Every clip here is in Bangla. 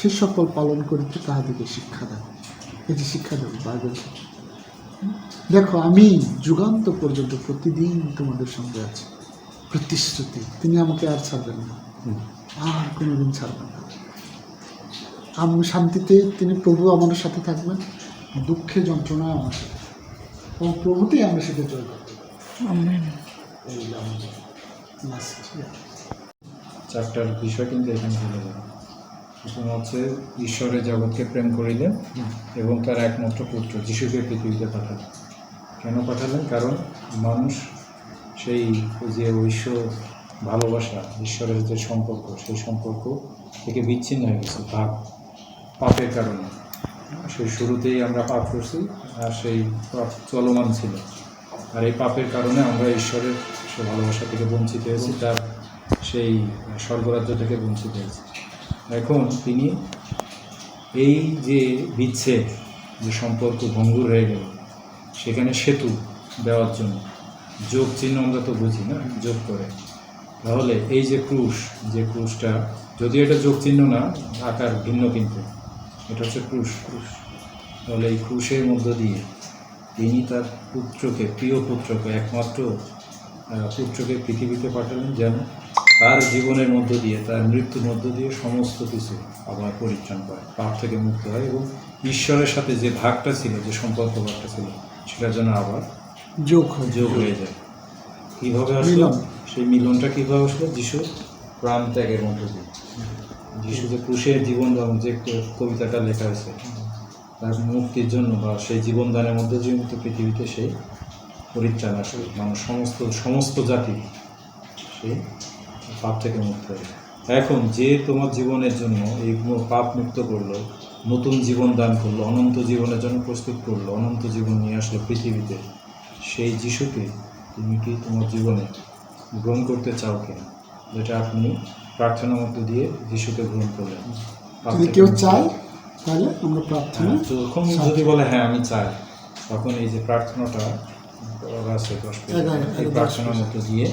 সে সকল পালন করিতে তাহাদেরকে শিক্ষা দেন। এই যে শিক্ষা দেব বাইবেল থেকে, দেখো আমি যুগান্ত পর্যন্ত প্রতিদিন তোমাদের সঙ্গে আছি, প্রতিশ্রুতি, তিনি আমাকে আর ছাড়বেন না, আর কোনোদিন ছাড়বেন না। আমি শান্তিতে তিনি প্রভু আমাদের সাথে থাকবেন, দুঃখে যন্ত্রণায় আমার সাথে, এবং প্রভুতেই আমরা সেটা জয় করতে পারি। এই আমাদের চারটার বিষয় কিন্তু এখানে বলে যাবে। প্রথম হচ্ছে ঈশ্বরের জগৎকে প্রেম করিলেন এবং তার একমাত্র পুত্র যিশুকে পৃথিবীতে পাঠালেন। কেন পাঠালেন? কারণ মানুষ সেই যে ঐশ্ব ভালোবাসা, ঈশ্বরের যে সম্পর্ক, সেই সম্পর্ক থেকে বিচ্ছিন্ন হয়ে গেছে পাপের কারণে। সেই শুরুতেই আমরা পাপ করছি, আর সেই পাপ চলমান ছিল, আর এই পাপের কারণে আমরা ঈশ্বরের সে ভালোবাসা থেকে বঞ্চিত হয়েছি, তার সেই স্বর্গরাজ্য থেকে বঞ্চিত হয়েছি। এখন তিনি এই যে বিচ্ছেদ, যে সম্পর্ক ভঙ্গুর হয়ে গেল, সেখানে সেতু দেওয়ার জন্য যোগ চিহ্ন, আমরা তো বুঝি না, যোগ করে, তাহলে এই যে ক্রুশটা, যদিও এটা যোগ চিহ্ন না, আকার ভিন্ন, কিন্তু এটা হচ্ছে ক্রুশ। তাহলে এই ক্রুশের মধ্য দিয়ে তিনি তার পুত্রকে, প্রিয় পুত্রকে, একমাত্র পুত্রকে পৃথিবীতে পাঠালেন, যেন তার জীবনের মধ্য দিয়ে, তার মৃত্যুর মধ্য দিয়ে সমস্ত কিছু আবার পরিত্রাণ পায়, পাপ থেকে মুক্ত হয়, এবং ঈশ্বরের সাথে যে ভাগটা ছিল, যে সম্পর্ক ভাগটা ছিল, সেটার জন্য আবার যোগ হয়ে যায়। কীভাবে আসলো সেই মিলনটা? কীভাবে আসলো? যিশু প্রাণ ত্যাগের মধ্য দিয়ে। যিশু যে ক্রুশের জীবনদান, যে কবিতাটা লেখা হয়েছে, তার মুক্তির জন্য বা সেই জীবনদানের মধ্যে দিয়ে কিন্তু পৃথিবীতে সেই পরিত্রাণ আসবে, মানুষ সমস্ত জাতি সেই পাপ থেকে মুক্ত হবে। এখন যে তোমার জীবনের জন্য এই পাপ মুক্ত করলো, নতুন জীবন দান করলো, অনন্ত জীবনের জন্য প্রস্তুত করলো, অনন্ত জীবন নিয়ে আসলো পৃথিবীতে, সেই যিশুকে তুমি কি তোমার জীবনে গ্রহণ করতে চাও কিনা? যেটা আপনি প্রার্থনার মধ্য দিয়ে যিশুকে গ্রহণ করলেন। যদি কেউ চায় তাহলে আমরা প্রার্থনা, যখন যদি বলে হ্যাঁ আমি চাই, তখন এই যে প্রার্থনাটা আছে 10 পৃষ্ঠা, এই প্রার্থনার মধ্য দিয়ে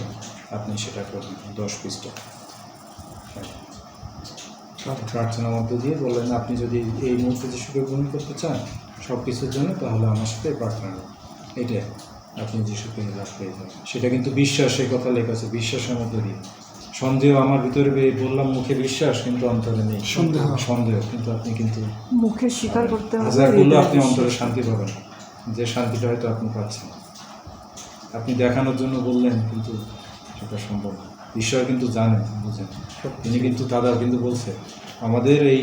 আপনি সেটা করবেন। 10 পৃষ্ঠা প্রার্থনার মধ্য দিয়ে বললেন, আপনি যদি এই মুহূর্তে যিশুকে গ্রহণ করতে চান সব কিছুর জন্য, তাহলে আমার সাথে প্রার্থনা করুন। এটাই আপনি যিশুকে লাভ পেয়ে যাবেন। সেটা কিন্তু বিশ্বাস, সেই কথা লেখা আছে, বিশ্বাসের মধ্য দিয়ে। সন্দেহ আমার ভিতরে বললাম, মুখে বিশ্বাস কিন্তু অন্তরে নেই সন্দেহ, কিন্তু আপনি কিন্তু মুখে স্বীকার করতে হবে, হাজার বললে আপনি অন্তরে শান্তি পাবেন, যে শান্তিটা হয়তো আপনি পাচ্ছেন। আপনি দেখানোর জন্য বললেন, কিন্তু সেটা সম্ভব না। ঈশ্বর কিন্তু জানেন, বুঝেন, তিনি কিন্তু তাদের কিন্তু বলছে, আমাদের এই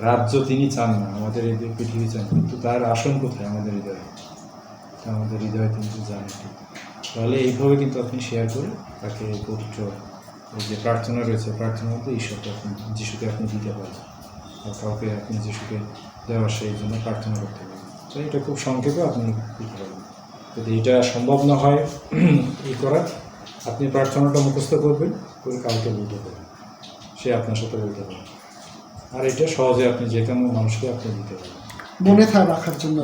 রাজ্য তিনি চান না, আমাদের এই পৃথিবী চান, কিন্তু তার আসন কোথায়? আমাদের হৃদয়ে। আমাদের হৃদয়ে তিনি জানেন। তাহলে এইভাবে কিন্তু আপনি শেয়ার করে তাকে পবিত্র যে প্রার্থনা রয়েছে, প্রার্থনার মধ্যে ঈশ্বরকে আপনি, যিশুকে আপনি দিতে পারেন, বা কাউকে আপনি যিশুকে দেওয়ার সেই জন্য প্রার্থনা করতে পারেন। তো এটা খুব সংক্ষেপে আপনি দিতে পারবেন। যদি এটা সম্ভব না হয় করা, আপনি প্রার্থনাটা মুখস্থ করবেন, করে কাউকে বলতে পারেন, সে আপনার সাথে বলতে পারে। আর এটা সহজে আপনি যে কোনো মানুষকে আপনি দিতে পারেন, মনে রাখার জন্য,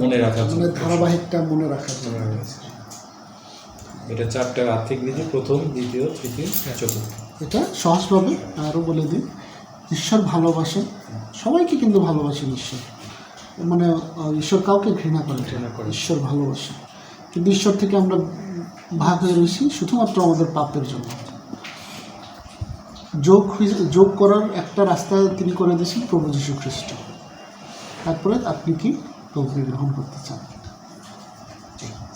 ধারাবাহিকটা মনে রাখার জন্য। এটা 4টা আর্থিক বিধি, প্রথম, দ্বিতীয়, তৃতীয়, চতুর্থ। এটা সহজভাবে আরও বলে দিই। ঈশ্বর ভালোবাসেন সবাইকে, কিন্তু ভালোবাসেন ঈশ্বর, মানে ঈশ্বর কাউকে ঘৃণা করে, ঈশ্বর ভালোবাসেন। কিন্তু ঈশ্বর থেকে আমরা ভাগ হয়ে রয়েছি শুধুমাত্র আমাদের পাপের জন্য। যোগ করার একটা রাস্তা তিনি করে দিয়েছেন, প্রভু যীশু খ্রিস্ট। তারপরে আপনি কি প্রভুকে গ্রহণ করতে চান,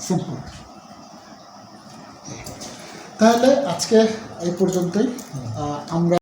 সিম্পল। তাহলে আজকে এই পর্যন্তই। আমরা